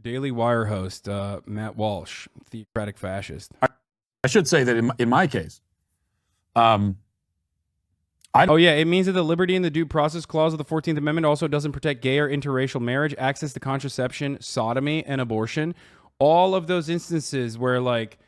Daily Wire host, Matt Walsh, theocratic fascist. I should say that in my case, it means that the liberty and the due process clause of the 14th Amendment also doesn't protect gay or interracial marriage, access to contraception, sodomy, and abortion. All of those instances where, like,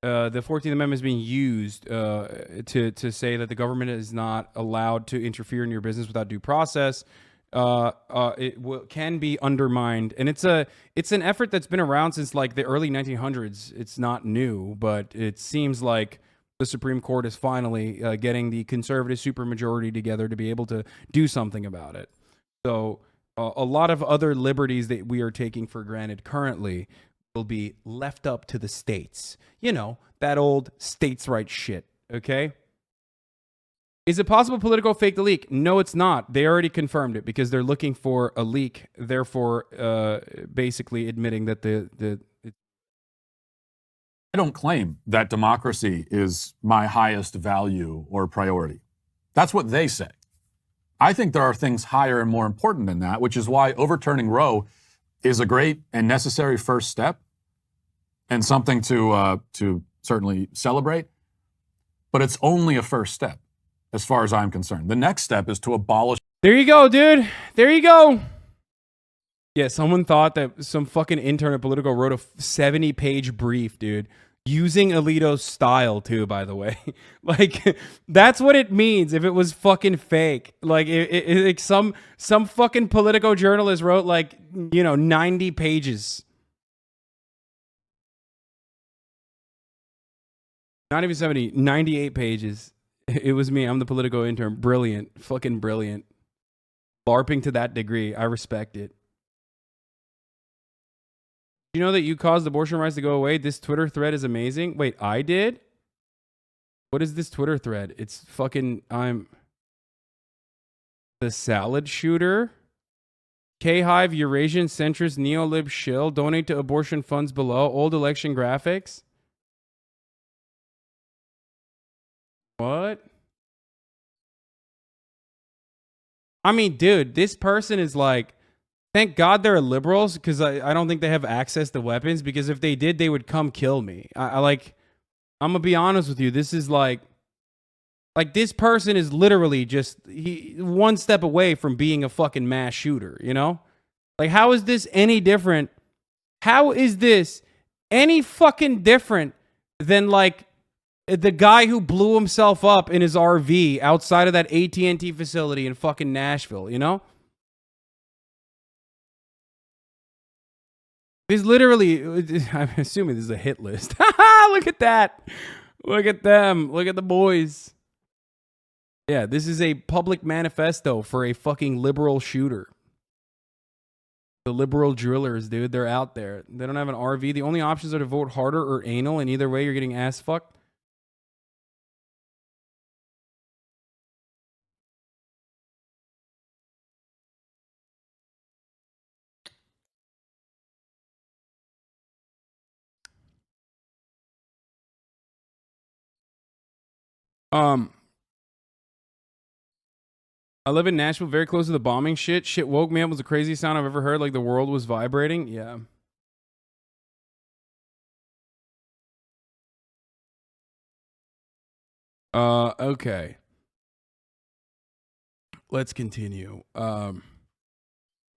the 14th Amendment is being used to say that the government is not allowed to interfere in your business without due process, can be undermined. And it's an effort that's been around since, like, the early 1900s. It's not new, but it seems like the Supreme Court is finally getting the conservative supermajority together to be able to do something about it. So a lot of other liberties that we are taking for granted currently will be left up to the states. You know, that old states' rights shit, okay? Is it possible Politico faked the leak? No, it's not. They already confirmed it because they're looking for a leak, therefore basically admitting that I don't claim that democracy is my highest value or priority. That's what they say. I think there are things higher and more important than that, which is why overturning Roe is a great and necessary first step and something to certainly celebrate. But it's only a first step, as far as I'm concerned. The next step is to abolish. There you go, dude. There you go. Yeah, someone thought that some fucking intern at Politico wrote a 70-page brief, dude. Using Alito's style, too, by the way. Like, that's what it means if it was fucking fake. Like, like some fucking Politico journalist wrote, like, 90 pages. Not even 70, 98 pages. It was me. I'm the Politico intern. Brilliant. Fucking brilliant. LARPing to that degree. I respect it. You know that you caused abortion rights to go away? This Twitter thread is amazing. Wait, I did? What is this Twitter thread? It's fucking, I'm the salad shooter. K-Hive, Eurasian centrist, neolib shill. Donate to abortion funds below. Old election graphics. What? I mean, dude, this person is like, thank God they're liberals, because I don't think they have access to weapons, because if they did, they would come kill me. I'm going to be honest with you. This is like this person is literally just one step away from being a fucking mass shooter, you know? Like, how is this any different? How is this any fucking different than, like, the guy who blew himself up in his RV outside of that AT&T facility in fucking Nashville, you know? There's literally, I'm assuming this is a hit list. Look at that. Look at them. Look at the boys. Yeah, this is a public manifesto for a fucking liberal shooter. The liberal drillers, dude, they're out there. They don't have an RV. The only options are to vote harder or anal, and either way, you're getting ass fucked. I live in Nashville, very close to the bombing shit. Shit woke me up. It was the craziest sound I've ever heard. Like the world was vibrating. Yeah. Okay. Let's continue.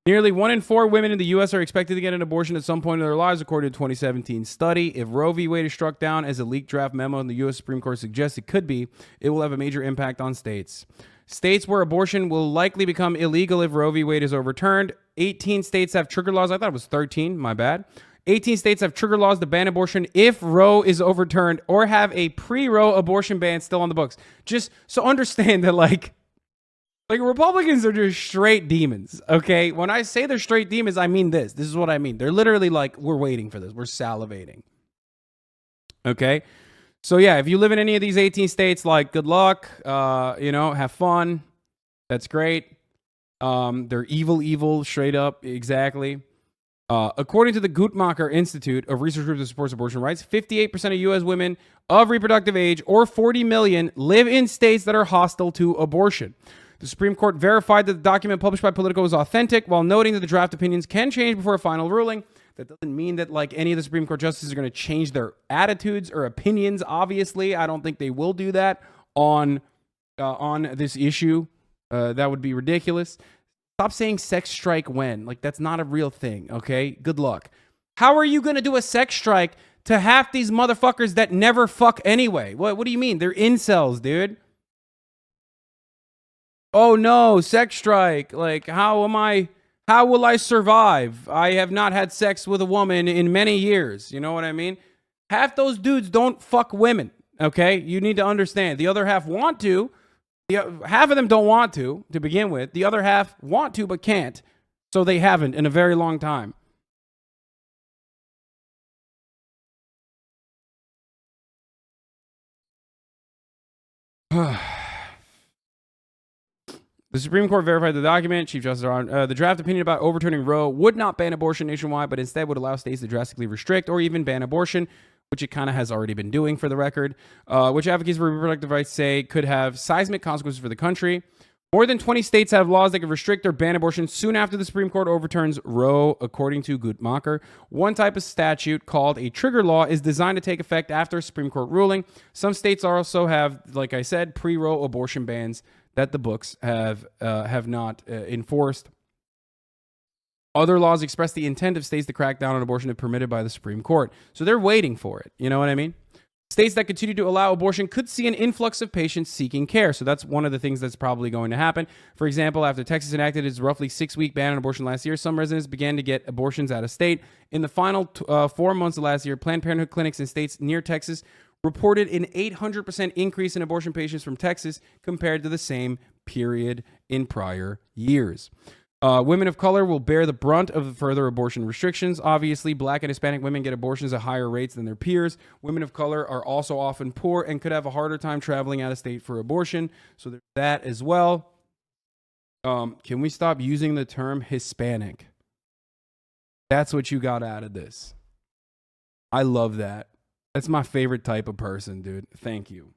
Nearly 1 in 4 women in the U.S. are expected to get an abortion at some point in their lives, according to a 2017 study. If Roe v. Wade is struck down as a leaked draft memo in the U.S. Supreme Court suggests it could be, it will have a major impact on states. States where abortion will likely become illegal if Roe v. Wade is overturned. 18 states have trigger laws. I thought it was 13. My bad. 18 states have trigger laws to ban abortion if Roe is overturned or have a pre-Roe abortion ban still on the books. Just so understand that, like Republicans are just straight demons, okay? When I say they're straight demons, I mean this. This is what I mean. They're literally like, we're waiting for this. We're salivating. Okay? So, yeah, if you live in any of these 18 states, like, good luck. Have fun. That's great. They're evil, straight up. Exactly. According to the Guttmacher Institute, a research group that supports abortion rights, 58% of U.S. women of reproductive age, or 40 million, live in states that are hostile to abortion. The Supreme Court verified that the document published by Politico was authentic, while noting that the draft opinions can change before a final ruling. That doesn't mean that like any of the Supreme Court justices are going to change their attitudes or opinions. Obviously, I don't think they will do that on this issue. That would be ridiculous. Stop saying sex strike when. Like, that's not a real thing, okay? Good luck. How are you going to do a sex strike to half these motherfuckers that never fuck anyway? What do you mean? They're incels, dude. Oh no, sex strike. Like, how will I survive? I have not had sex with a woman in many years. You know what I mean? Half those dudes don't fuck women, okay? You need to understand. The other half want to. Half of them don't want to begin with. The other half want to but can't. So they haven't in a very long time. The Supreme Court verified the document. Chief Justice the draft opinion about overturning Roe would not ban abortion nationwide, but instead would allow states to drastically restrict or even ban abortion, which it kind of has already been doing for the record, which advocates for reproductive rights say could have seismic consequences for the country. More than 20 states have laws that can restrict or ban abortion soon after the Supreme Court overturns Roe, according to Guttmacher. One type of statute called a trigger law is designed to take effect after a Supreme Court ruling. Some states also have, like I said, pre-Roe abortion bans that the books have not enforced. Other laws express the intent of states to crack down on abortion if permitted by the Supreme Court. So they're waiting for it. You know what I mean? States that continue to allow abortion could see an influx of patients seeking care. So that's one of the things that's probably going to happen. For example, after Texas enacted its roughly 6-week ban on abortion last year, some residents began to get abortions out of state. In the final 4 months of last year, Planned Parenthood clinics in states near Texas reported an 800% increase in abortion patients from Texas compared to the same period in prior years. Women of color will bear the brunt of further abortion restrictions. Obviously, Black and Hispanic women get abortions at higher rates than their peers. Women of color are also often poor and could have a harder time traveling out of state for abortion. So there's that as well. Can we stop using the term Hispanic? That's what you got out of this. I love that. That's my favorite type of person, dude. Thank you.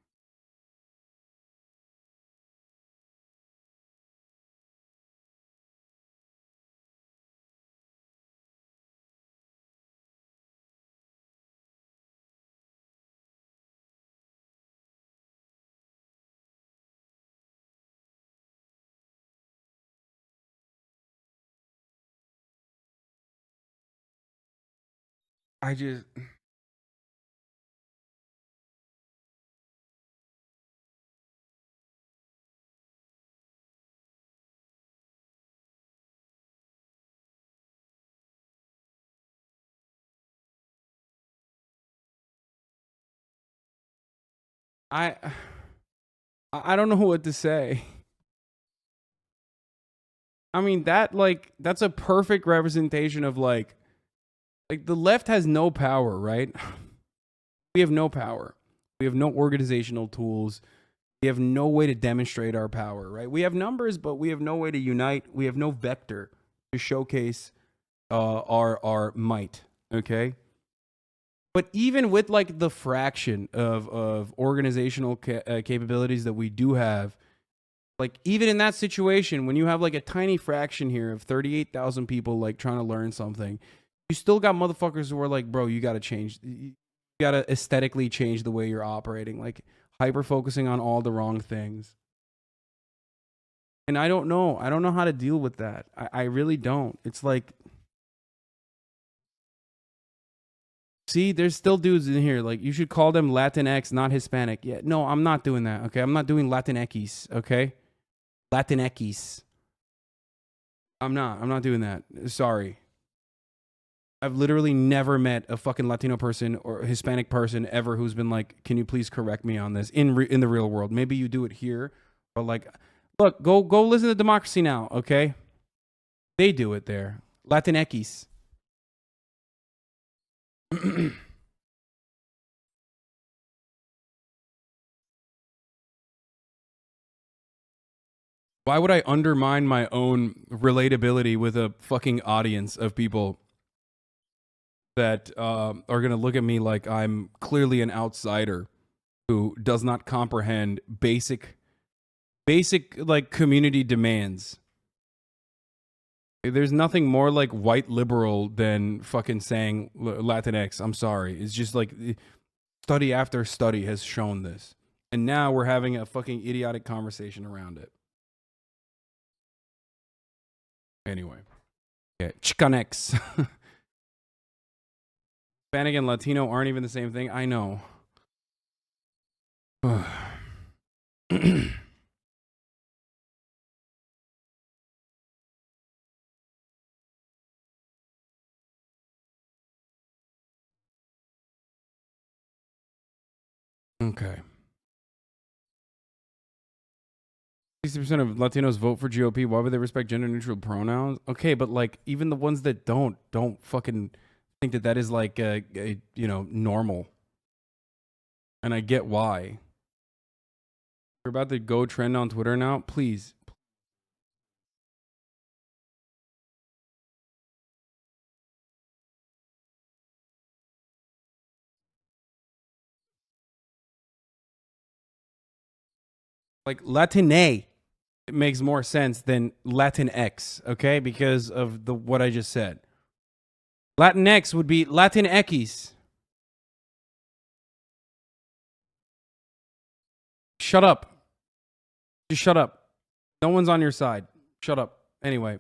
I don't know what to say. I mean, that's a perfect representation of like the left has no power, right? We have no power. We have no organizational tools. We have no way to demonstrate our power, right? We have numbers, but we have no way to unite. We have no vector to showcase our might, okay? But even with like the fraction of organizational capabilities that we do have, like even in that situation, when you have like a tiny fraction here of 38,000 people like trying to learn something, you still got motherfuckers who are like, bro, you got to change. You got to aesthetically change the way you're operating, like hyper focusing on all the wrong things. And I don't know. I don't know how to deal with that. I really don't. It's like, see, there's still dudes in here. Like, you should call them Latinx, not Hispanic. Yeah, no, I'm not doing that, okay? I'm not doing Latinx, okay? Latinx. I'm not doing that. Sorry. I've literally never met a fucking Latino person or Hispanic person ever who's been like, can you please correct me on this in the real world? Maybe you do it here, but like, look, go listen to Democracy Now, okay? They do it there. Latinx. Why would I undermine my own relatability with a fucking audience of people that are going to look at me like I'm clearly an outsider who does not comprehend basic like community demands? There's nothing more like white liberal than fucking saying Latinx. I'm sorry. It's just like study after study has shown this. And now we're having a fucking idiotic conversation around it. Anyway. Yeah, Chicanx. Hispanic and Latino aren't even the same thing. I know. Okay. 60% of Latinos vote for GOP. Why would they respect gender neutral pronouns? Okay, but like even the ones that don't fucking think that that is like normal. And I get why. We're about to go trend on Twitter now. Please. Like Latine, it makes more sense than Latinx, okay? Because of what I just said. Latinx would be Latinx. Shut up. Just shut up. No one's on your side. Shut up. Anyway.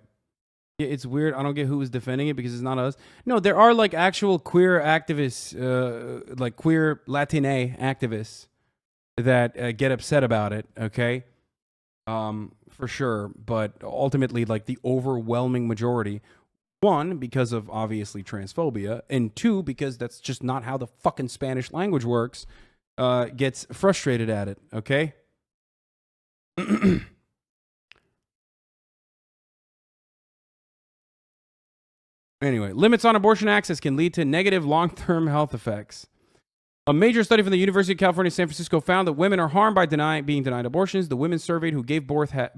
Yeah, it's weird. I don't get who was defending it because it's not us. No, there are like actual queer activists, like queer Latine activists that get upset about it, okay? For sure. But ultimately, like the overwhelming majority, one, because of obviously transphobia, and two, because that's just not how the fucking Spanish language works, gets frustrated at it, okay? Anyway, limits on abortion access can lead to negative long-term health effects. A major study from the University of California, San Francisco found that women are harmed by being denied abortions. The women surveyed who gave birth had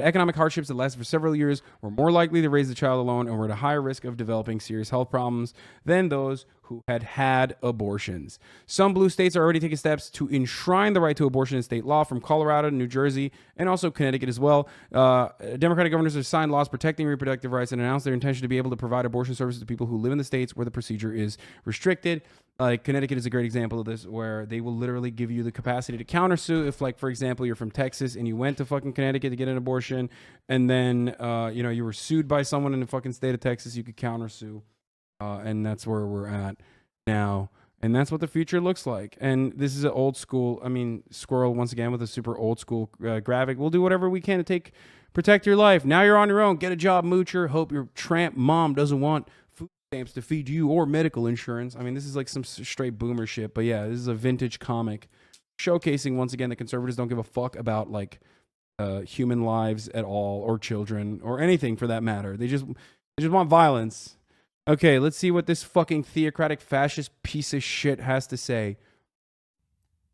economic hardships that lasted for several years, were more likely to raise the child alone, and were at a higher risk of developing serious health problems than those who had abortions. Some blue states are already taking steps to enshrine the right to abortion in state law, from Colorado to New Jersey and also Connecticut as well. Democratic governors have signed laws protecting reproductive rights and announced their intention to be able to provide abortion services to people who live in the states where the procedure is restricted. Like Connecticut is a great example of this, where they will literally give you the capacity to countersue if, like, for example, you're from Texas and you went to fucking Connecticut to get an abortion, and then you were sued by someone in the fucking state of Texas, you could countersue, and that's where we're at now, and that's what the future looks like. And this is an old school. I mean, Squirrel once again with a super old school graphic. We'll do whatever we can to protect your life. Now you're on your own. Get a job, moocher. Hope your tramp mom doesn't want food stamps to feed you or medical insurance. I mean, this is like some straight boomer shit. But yeah, this is a vintage comic showcasing once again that conservatives don't give a fuck about like human lives at all, or children, or anything for that matter. They just want violence. Okay, let's see what this fucking theocratic fascist piece of shit has to say.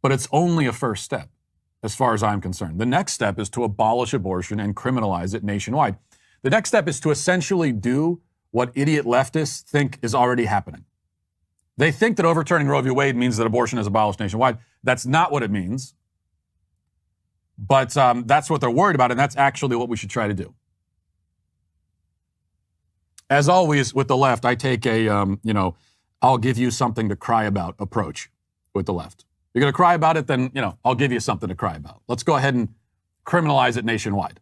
But it's only a first step, as far as I'm concerned. The next step is to abolish abortion and criminalize it nationwide. The next step is to essentially do what idiot leftists think is already happening. They think that overturning Roe v. Wade means that abortion is abolished nationwide. That's not what it means. But that's what they're worried about, and that's actually what we should try to do. As always, with the left, I take a, I'll give you something to cry about approach with the left. You're going to cry about it, then, I'll give you something to cry about. Let's go ahead and criminalize it nationwide.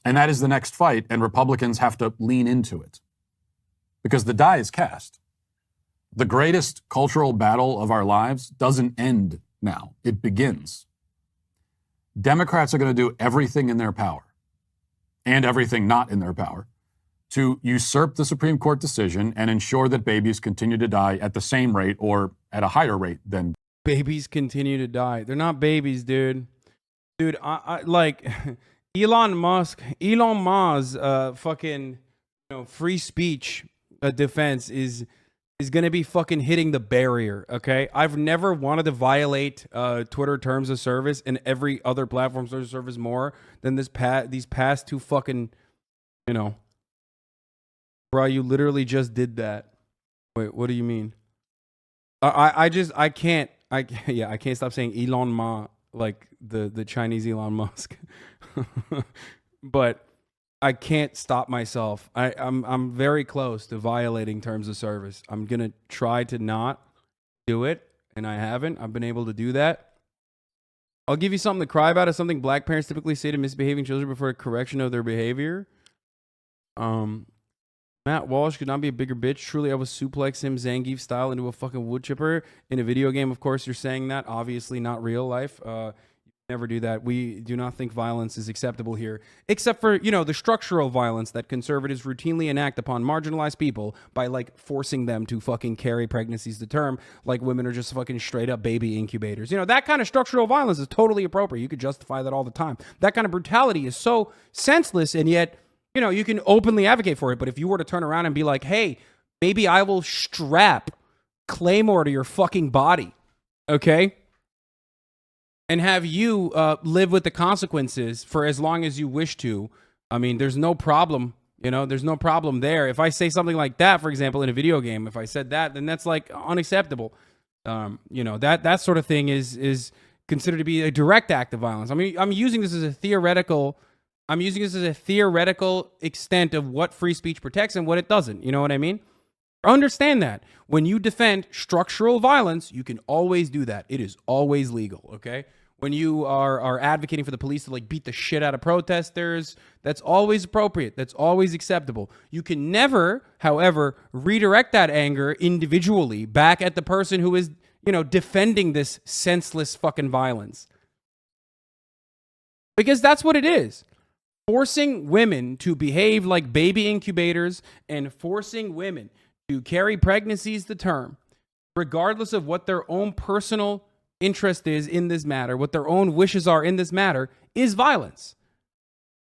And that is the next fight, and Republicans have to lean into it. Because the die is cast. The greatest cultural battle of our lives doesn't end now. It begins. Democrats are going to do everything in their power, and everything not in their power, to usurp the Supreme Court decision and ensure that babies continue to die at the same rate or at a higher rate than babies continue to die. They're not babies, dude. Dude, I like Elon Musk's fucking free speech defense is going to be fucking hitting the barrier, okay? I've never wanted to violate Twitter terms of service and every other platform terms of service more than these past two fucking, Bro, you literally just did that. Wait, what do you mean? I can't stop saying Elon Ma, like the Chinese Elon Musk. But I can't stop myself. I'm very close to violating terms of service. I'm gonna try to not do it, and I haven't. I've been able to do that. I'll give you something to cry about. It's something black parents typically say to misbehaving children before a correction of their behavior. Matt Walsh could not be a bigger bitch. Truly, I would suplex him Zangief style into a fucking wood chipper in a video game. Of course, you're saying that. Obviously, not real life. Never do that. We do not think violence is acceptable here, except for, the structural violence that conservatives routinely enact upon marginalized people by, like, forcing them to fucking carry pregnancies to term, like women are just fucking straight up baby incubators. That kind of structural violence is totally appropriate. You could justify that all the time. That kind of brutality is so senseless, and yet, you can openly advocate for it. But if you were to turn around and be like, hey, maybe I will strap Claymore to your fucking body, okay? And have you live with the consequences for as long as you wish to. I mean, there's no problem. There's no problem there. If I say something like that, for example, in a video game, if I said that, then that's like unacceptable. That sort of thing is considered to be a direct act of violence. I mean, I'm using this as a theoretical extent of what free speech protects and what it doesn't. You know what I mean? Understand that when you defend structural violence, you can always do that. It is always legal. Okay. When you are advocating for the police to like beat the shit out of protesters, that's always appropriate. That's always acceptable. You can never, however, redirect that anger individually back at the person who is, defending this senseless fucking violence. Because that's what it is. Forcing women to behave like baby incubators and forcing women to carry pregnancies to term, regardless of what their own personal interest is in this matter, what their own wishes are in this matter, is violence.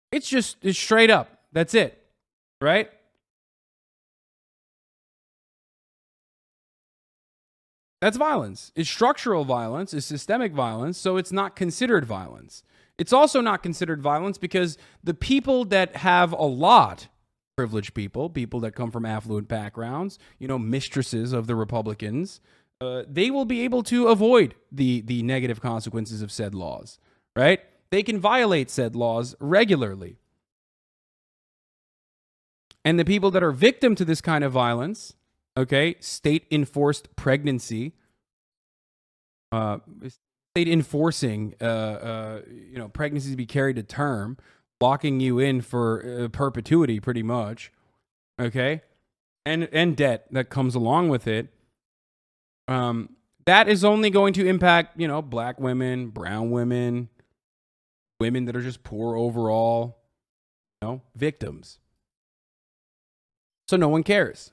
It's straight up. That's it. Right? That's violence. It's structural violence. It's systemic violence. So it's not considered violence. It's also not considered violence because the people that have a lot, privileged people that come from affluent backgrounds, mistresses of the Republicans, they will be able to avoid the negative consequences of said laws, right? They can violate said laws regularly. And the people that are victim to this kind of violence, okay, state-enforced pregnancy, state enforcing, pregnancies to be carried to term, locking you in for perpetuity, pretty much, okay, and debt that comes along with it. That is only going to impact, black women, brown women, women that are just poor overall, victims. So no one cares.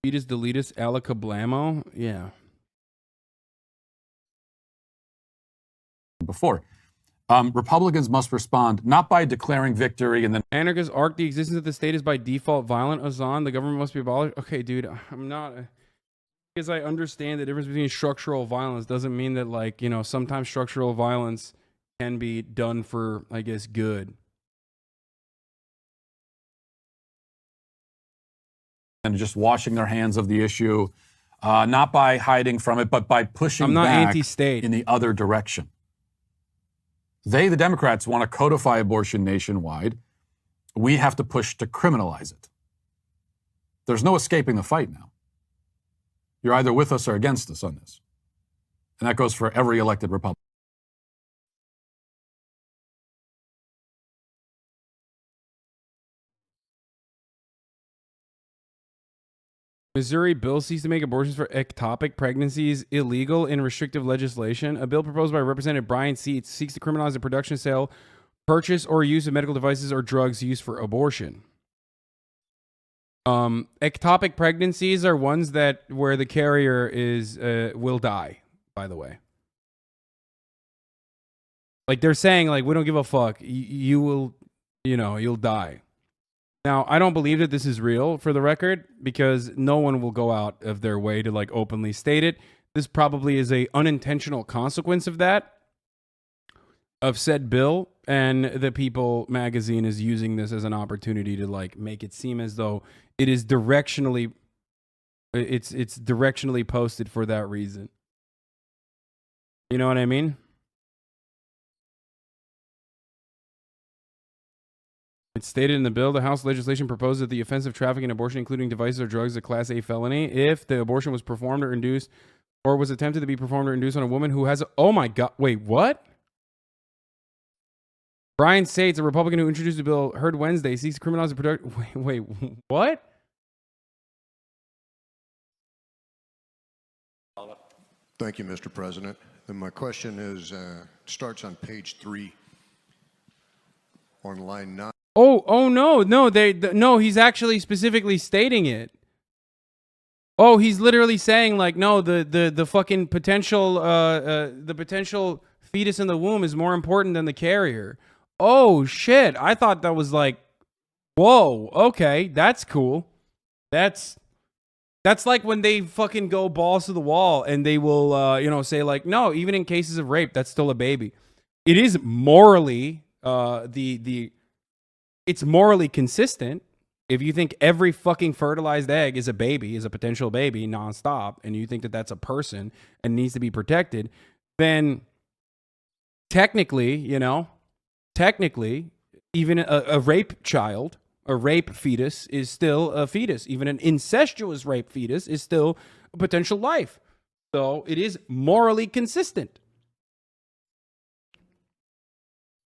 Fetus deletus alacablamo. Yeah. Before. Republicans must respond not by declaring victory and then anarchists arc the existence of the state is by default violent. Hasan, the government must be abolished. Okay, dude, I'm not, because I understand the difference between structural violence doesn't mean that sometimes structural violence can be done for, I guess, good. And just washing their hands of the issue, not by hiding from it, but by pushing I'm not back anti-state. In the other direction. The Democrats, want to codify abortion nationwide. We have to push to criminalize it. There's no escaping the fight now. You're either with us or against us on this. And that goes for every elected Republican. Missouri bill seeks to make abortions for ectopic pregnancies illegal in restrictive legislation. A bill proposed by Representative Brian Seitz seeks to criminalize the production, sale, purchase, or use of medical devices or drugs used for abortion. Ectopic pregnancies are ones where the carrier will die, by the way. Like they're saying, we don't give a fuck. You will, you'll die. Now, I don't believe that this is real, for the record, because no one will go out of their way to openly state it. This probably is a unintentional consequence of said bill, and the People magazine is using this as an opportunity to make it seem as though it is directionally posted for that reason. You know what I mean? It's stated in the bill, the House legislation proposed that the offense of trafficking abortion, including devices or drugs, is a Class A felony if the abortion was performed or induced or was attempted to be performed or induced on a woman who has... Oh my God. Wait, what? Brian Sates, a Republican who introduced the bill, heard Wednesday, seeks to criminalize the product... Wait, what? Thank you, Mr. President. And my question is, starts on page 3 on line 9. Oh no, no, he's actually specifically stating it. Oh, he's literally saying like, no, the fucking potential, the potential fetus in the womb is more important than the carrier. Oh shit, I thought that was like, whoa, okay, that's cool. That's like when they fucking go balls to the wall and they will, say like, no, even in cases of rape, that's still a baby. It is morally, it's morally consistent. If you think every fucking fertilized egg is a baby, is a potential baby nonstop, and you think that that's a person and needs to be protected, then technically, even a rape child, a rape fetus is still a fetus. Even an incestuous rape fetus is still a potential life. So it is morally consistent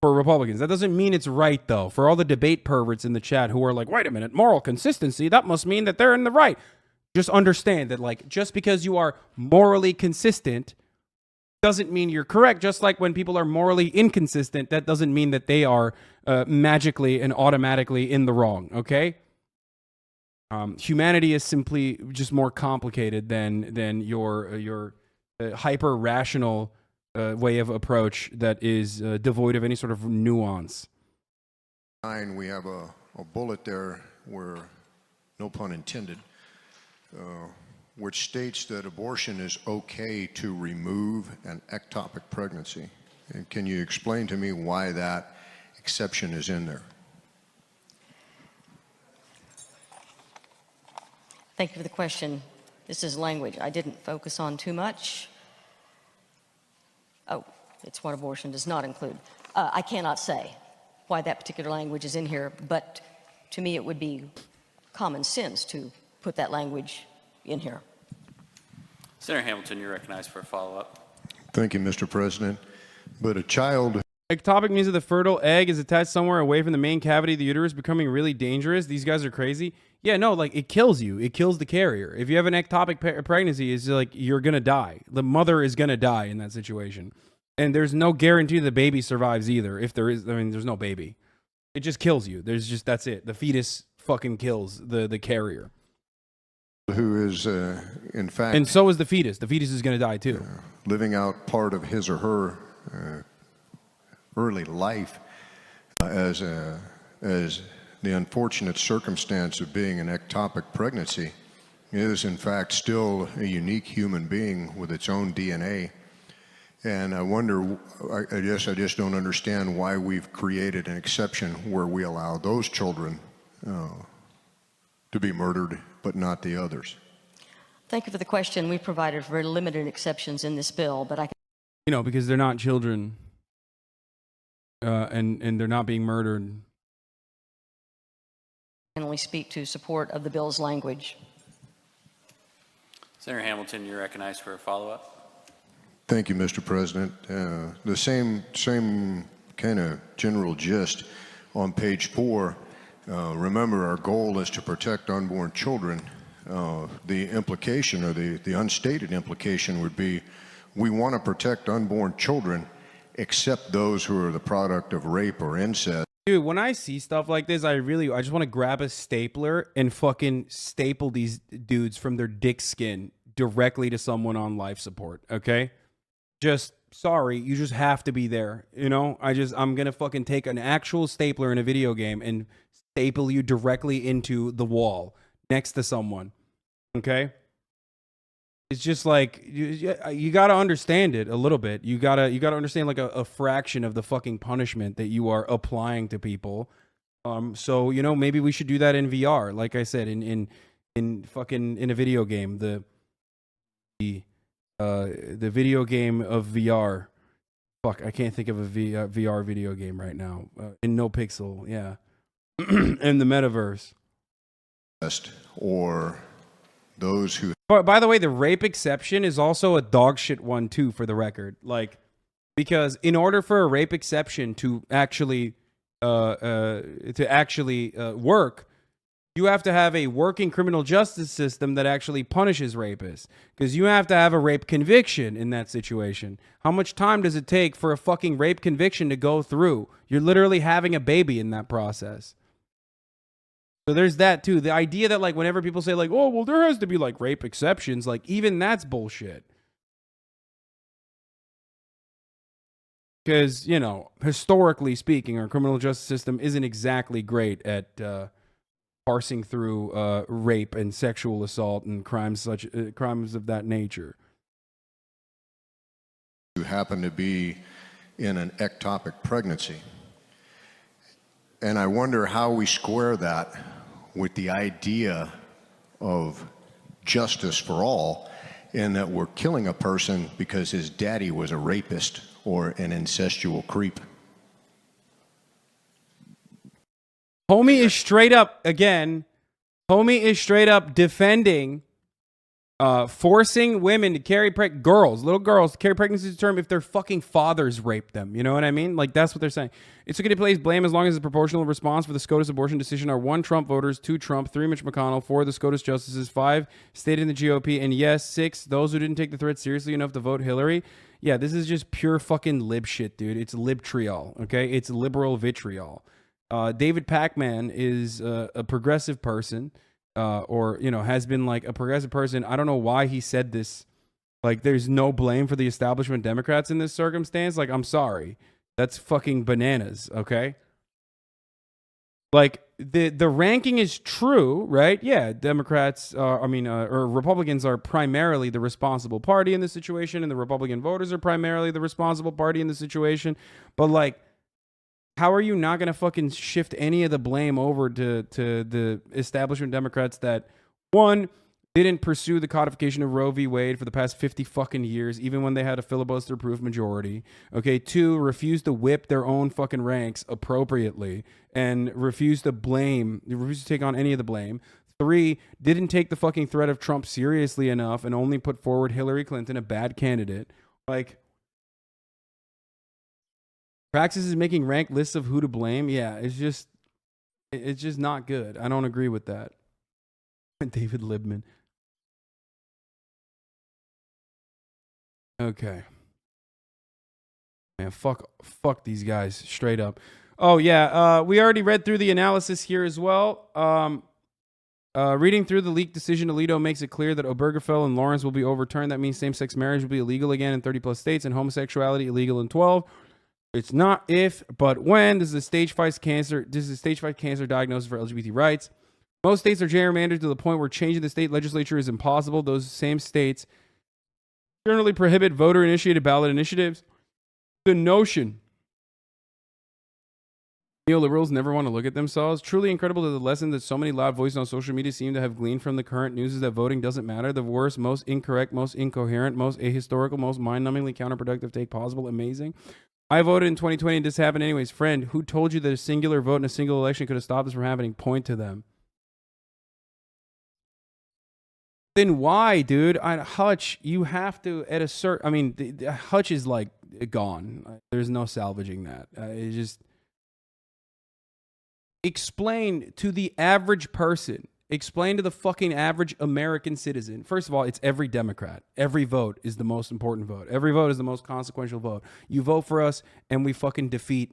for Republicans. That doesn't mean it's right, though. For all the debate perverts in the chat who are like, wait a minute, moral consistency, that must mean that they're in the right. Just understand that, like, just because you are morally consistent doesn't mean you're correct. Just like when people are morally inconsistent, that doesn't mean that they are magically and automatically in the wrong, okay? Humanity is simply just more complicated than your hyper-rational way of approach that is devoid of any sort of nuance. We have a bullet there where, no pun intended, which states that abortion is okay to remove an ectopic pregnancy. And can you explain to me why that exception is in there? Thank you for the question. This is language I didn't focus on too much. Oh, it's what abortion does not include. I cannot say why that particular language is in here, but to me it would be common sense to put that language in here. Senator Hamilton, you're recognized for a follow-up. Thank you, Mr. President. But a child... Ectopic means that the fertile egg is attached somewhere away from the main cavity of the uterus, becoming really dangerous. These guys are crazy. Yeah, no, like, it kills you. It kills the carrier. If you have an ectopic pregnancy, it's like you're going to die. The mother is going to die in that situation. And there's no guarantee the baby survives either. If there is, there's no baby. It just kills you. That's it. The fetus fucking kills the carrier. Who is, in fact... And so is the fetus. The fetus is going to die too. Living out part of his or her early life as the unfortunate circumstance of being an ectopic pregnancy is in fact still a unique human being with its own DNA. And I wonder, I guess I just don't understand why we've created an exception where we allow those children to be murdered, but not the others. Thank you for the question. We provided very limited exceptions in this bill, but I can... because they're not children, and they're not being murdered. can only speak to support of the bill's language. Senator Hamilton, you're recognized for a follow-up. Thank you, Mr. President. The same kind of general gist on page 4. Remember, our goal is to protect unborn children. The implication, or the unstated implication, would be we want to protect unborn children except those who are the product of rape or incest. Dude, when I see stuff like this, I just want to grab a stapler and fucking staple these dudes from their dick skin directly to someone on life support, okay? Just, sorry, you just have to be there, you know? I'm gonna fucking take an actual stapler in a video game and staple you directly into the wall next to someone, okay? It's just like, you gotta understand it a little bit. You gotta understand like a fraction of the fucking punishment that you are applying to people. So, you know, maybe we should do that in VR. Like I said, in a video game, the video game of VR. Fuck, I can't think of a VR video game right now. In No Pixel, yeah. in the metaverse. Or those who But by the way, the rape exception is also a dog shit one too, for the record. Like, because in order for a rape exception to actually work, you have to have a working criminal justice system that actually punishes rapists. Because you have to have a rape conviction in that situation. How much time does it take for a fucking rape conviction to go through? You're literally having a baby in that process. So there's that too. The idea that like whenever people say like, oh, well, there has to be like rape exceptions, like even that's bullshit. Because, you know, historically speaking, our criminal justice system isn't exactly great at parsing through rape and sexual assault and crimes of that nature. who happen to be in an ectopic pregnancy. And I wonder how we square that with the idea of justice for all, in that we're killing a person because his daddy was a rapist or an incestual creep. Homie is straight up defending forcing women to carry little girls to carry pregnancy to term if their fucking fathers raped them. You know what I mean? Like, that's what they're saying. It's okay to place blame as long as the proportional response for the SCOTUS abortion decision are 1 Trump voters, 2 Trump, 3 Mitch McConnell, 4 the SCOTUS justices, 5 stayed in the GOP, and yes, 6 those who didn't take the threat seriously enough to vote Hillary. Yeah, this is just pure fucking lib shit, dude. It's libtriol, okay? It's liberal vitriol. David Pacman is a progressive person. Or, you know, has been like a progressive person. I don't know why he said this. Like, there's no blame for the establishment Democrats in this circumstance. Like, I'm sorry. That's fucking bananas, okay? Like, the ranking is true, right? Yeah, Democrats, or Republicans are primarily the responsible party in this situation, and the Republican voters are primarily the responsible party in this situation. But, like, how are you not going to fucking shift any of the blame over to the establishment Democrats that, 1, didn't pursue the codification of Roe v. Wade for the past 50 fucking years, even when they had a filibuster-proof majority. Okay, 2, refused to whip their own fucking ranks appropriately and refused to take on any of the blame. 3, didn't take the fucking threat of Trump seriously enough and only put forward Hillary Clinton, a bad candidate. Like, Praxis is making ranked lists of who to blame. Yeah, it's just not good. I don't agree with that. David Libman. Okay. Man, fuck these guys straight up. Oh yeah, we already read through the analysis here as well. Reading through the leaked decision, Alito makes it clear that Obergefell and Lawrence will be overturned. That means same-sex marriage will be illegal again in 30 plus states and homosexuality illegal in 12. It's not if, but when. This is a stage 5 cancer diagnosis for LGBT rights. Most states are gerrymandered to the point where changing the state legislature is impossible. Those same states generally prohibit voter-initiated ballot initiatives. The notion neoliberals never want to look at themselves. Truly incredible that the lesson that so many loud voices on social media seem to have gleaned from the current news is that voting doesn't matter. The worst, most incorrect, most incoherent, most ahistorical, most mind-numbingly counterproductive take possible. Amazing. I voted in 2020 and this happened anyways. Friend, who told you that a singular vote in a single election could have stopped this from happening? Point to them. Then why, dude? Hutch, you have to at a certain... I mean, Hutch is like gone. There's no salvaging that. It just... Explain to the average person. Explain to the fucking average American citizen. First of all, it's every Democrat. Every vote is the most important vote. Every vote is the most consequential vote. You vote for us and we fucking defeat.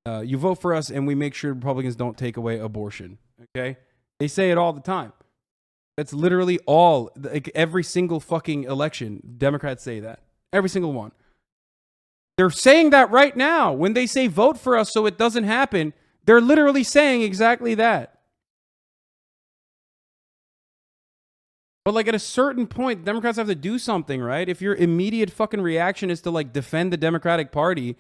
You vote for us and we make sure Republicans don't take away abortion. Okay? They say it all the time. That's literally all. Like, every single fucking election, Democrats say that. Every single one. They're saying that right now. When they say vote for us so it doesn't happen, they're literally saying exactly that. But like at a certain point, Democrats have to do something, right? If your immediate fucking reaction is to like defend the Democratic Party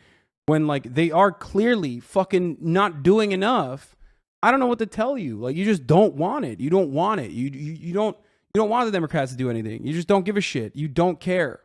when like they are clearly fucking not doing enough, I don't know what to tell you. Like, you just don't want it. You don't want it. You don't want the Democrats to do anything. You just don't give a shit. You don't care.